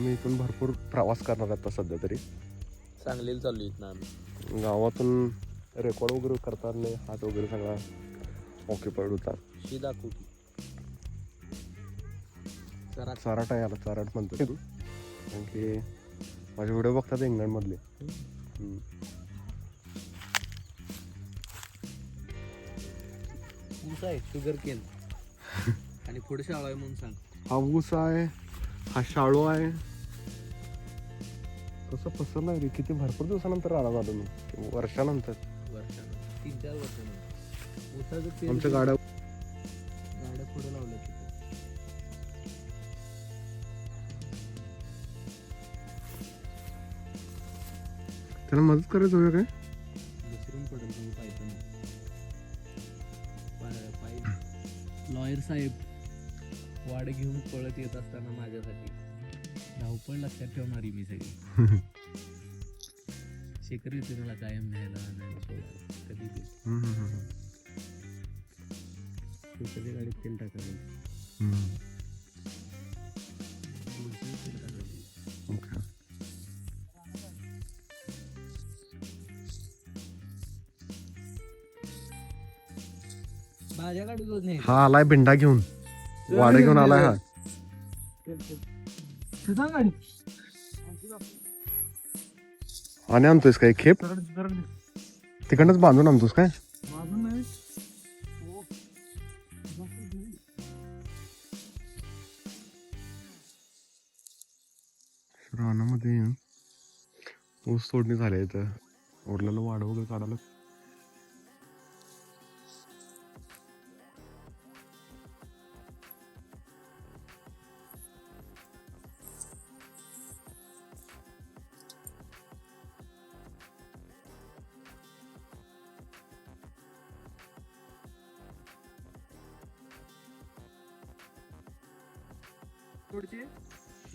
आम्ही इथून भरपूर प्रवास करणार आता सध्या तरी. सांगलीला चालू इथं आम्ही. गावातून रेकॉर्ड वगैरे करताना हात वगैरे सगळा ऑक्युपाईड होता. शी दाखवू की चाराट आहे, याला चाराट म्हणतो तू, कारण की माझे व्हिडिओ बघतात इंग्लंडमधले. ऊस आहे शुगरकेन आणि पुढे शाळा आहे म्हणून सांग. हा ऊस आहे, हा शाळू आहे. कसं पसरलं रे, किती भरपूर दिवसानंतर राहणार आलो मी, वर्षानंतर. 3-4 वर्षानंतर ऊसाचं आमच्या गाड्या पुढे लावल्या तिथे. त्याला मदत करायचं होय काय? विसरून पडेल तुम्ही पाहिजे लॉयर साहेब वाड घेऊन पळत येत असताना माझ्यासाठी धावपळ लक्षात ठेवणारी मी सगळी. शेखर येते मला कायम न्यायला सोडायला कधी ते शेखरच्या गाडीत तेल टाकायला. माझ्या गाडीतच नाही. हा आलाय भिंडा घेऊन, वाडा घेऊन आलाय हा. आणि आणतोयस काय खेप? तिकडनंच बांधून आणतोस काय? रानामध्ये ऊस तोडणी झाली इथं, उरलेलं वाडं वगैरे काढायला.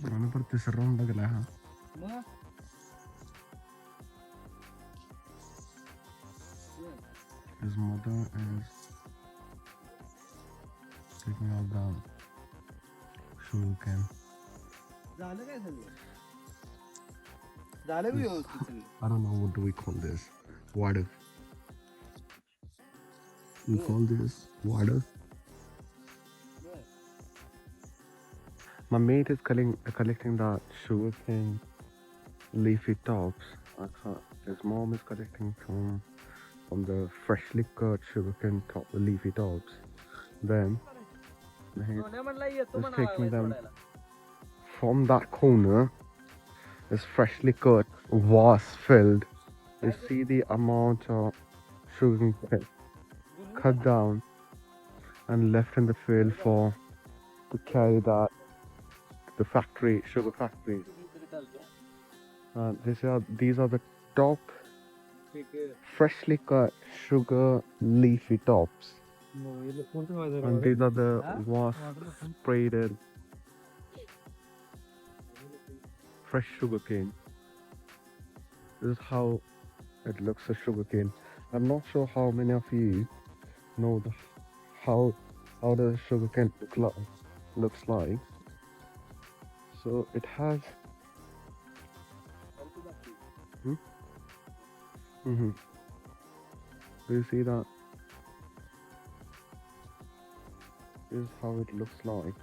आणि परत तिसरा राऊंड गेला हा. His mother is taking out the sugarcane. झालं काय सगळं? झालं की व्यवस्थित सगळं? I don't know, what do we call this? Water. We call this water. My mate is collecting the sugarcane leafy tops. His mom is collecting from the freshly cut sugarcane leafy tops. Then he is taking them from that corner. Is freshly cut, was filled. You see the amount of sugarcane cut down and left in the field to carry that to the factory, sugar factory. These are the top freshly cut sugar leafy tops, and these are the wasp sprayed fresh sugar cane. This is how it looks, a sugar cane. I'm not sure how many of you know how the sugar cane looks like. So it has do you see that? This is how it looks like.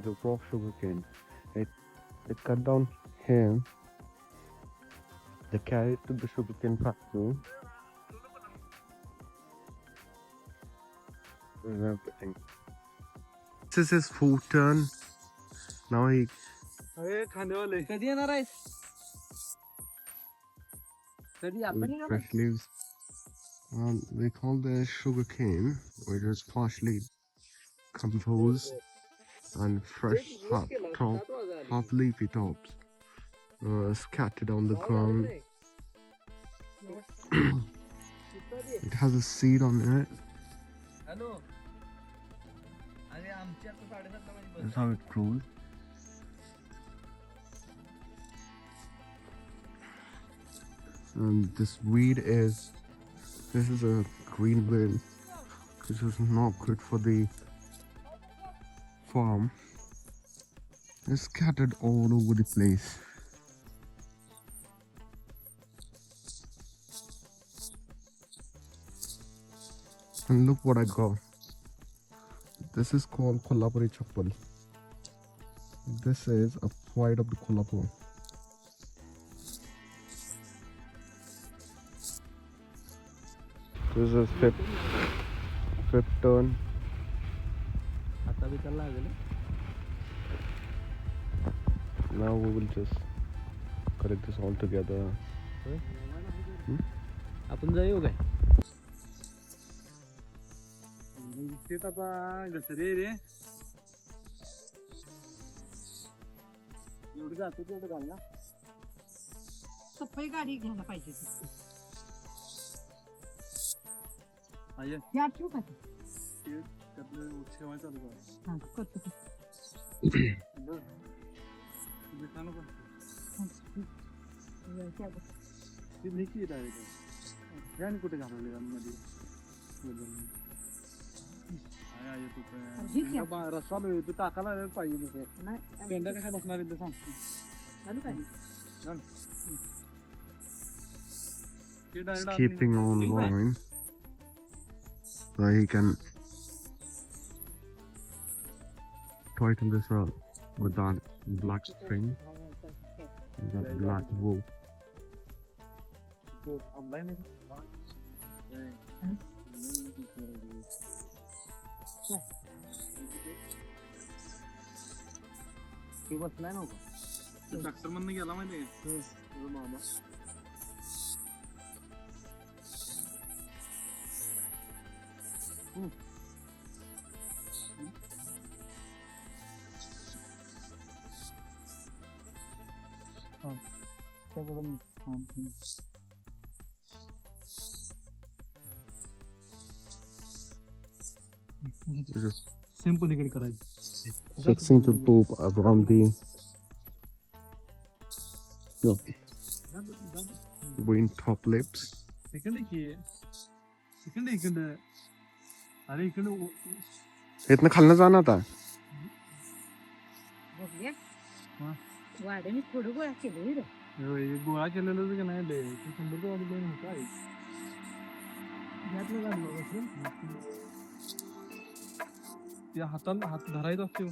The raw sugarcane. It cut down here. They carry it to the sugarcane factory. And everything. This is his food turn. Now he. कधी येणार आहेस? कधी आपण येणार? Fresh leaves. They call this sugarcane, which is partially composed and fresh half leafy tops scattered on the ground. It has a seed on it. That's how it grows. And this is a green weed, which is not good for the farm is scattered all over the place. And look what I got. This is called Kolhapuri chappal. This is a pride of the Kolhapur. This is fifth turn. आता बी त्याला लागेल. Now we will just collect this all together. आपण जाऊ काय? घसरे रे एवढं जातो तेवढं घाल ना. सफाई गाडी घ्यायला पाहिजे. या ठेवू का शेवाय चालू कर. हा करतो. कुठे घालवले मध्ये रस्ता तू टाकायला पाहिजे. पेंडा कशा बसणार आहे सांग. Just keeping on going so he can tighten this up with that black string, that black wool. तू बसलाय नव्हता डॉक्टर म्हणून गेला माहिती मामा. Just सिंपल इकडे करायचं. fixing to poop around the wing top lips. इकडे की इकडे इकडे अरे इकडे इतना खालना जाना आता. वाड्याने थोडं गोळा केलं. गोळा केलेलं की नाही ते 100 वाली होता त्या हाताला हात धरायचा असतो.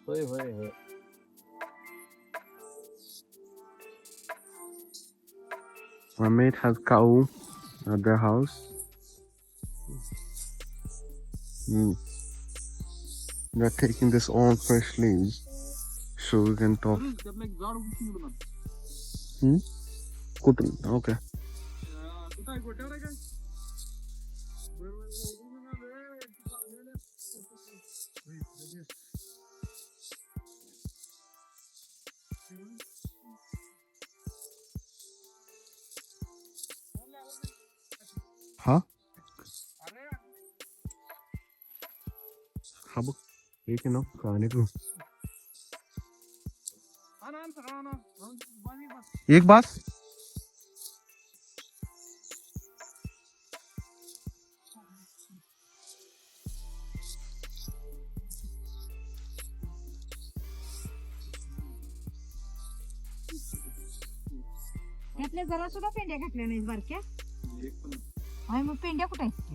होय होय होय. My mate has cow at their house. They're taking this all fresh leaves, sugarcane top. Okay. Huh? हा बघ एक आहे ना खाने को एक बात. त्यातल्या जरा सुद्धा पेंड्या घातल्या नाहीत बारक्या. आणि मग पेंड्या कुठे आहेत?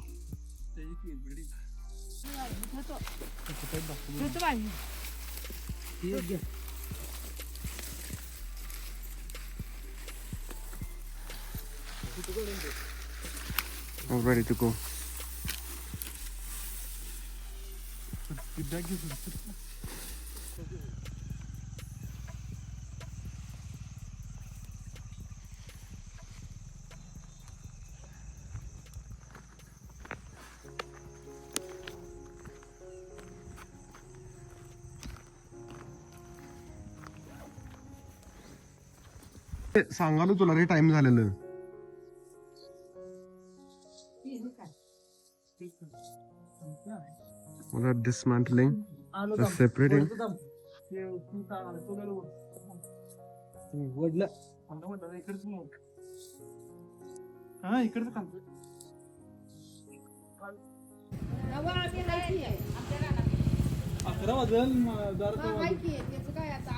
All ready to go. सांगालो तुला रे टाइम झालेलं. We're dismantling, just separating. हा इकडचं काम खरं वाजल दार हा, हाय की त्याचं काय आता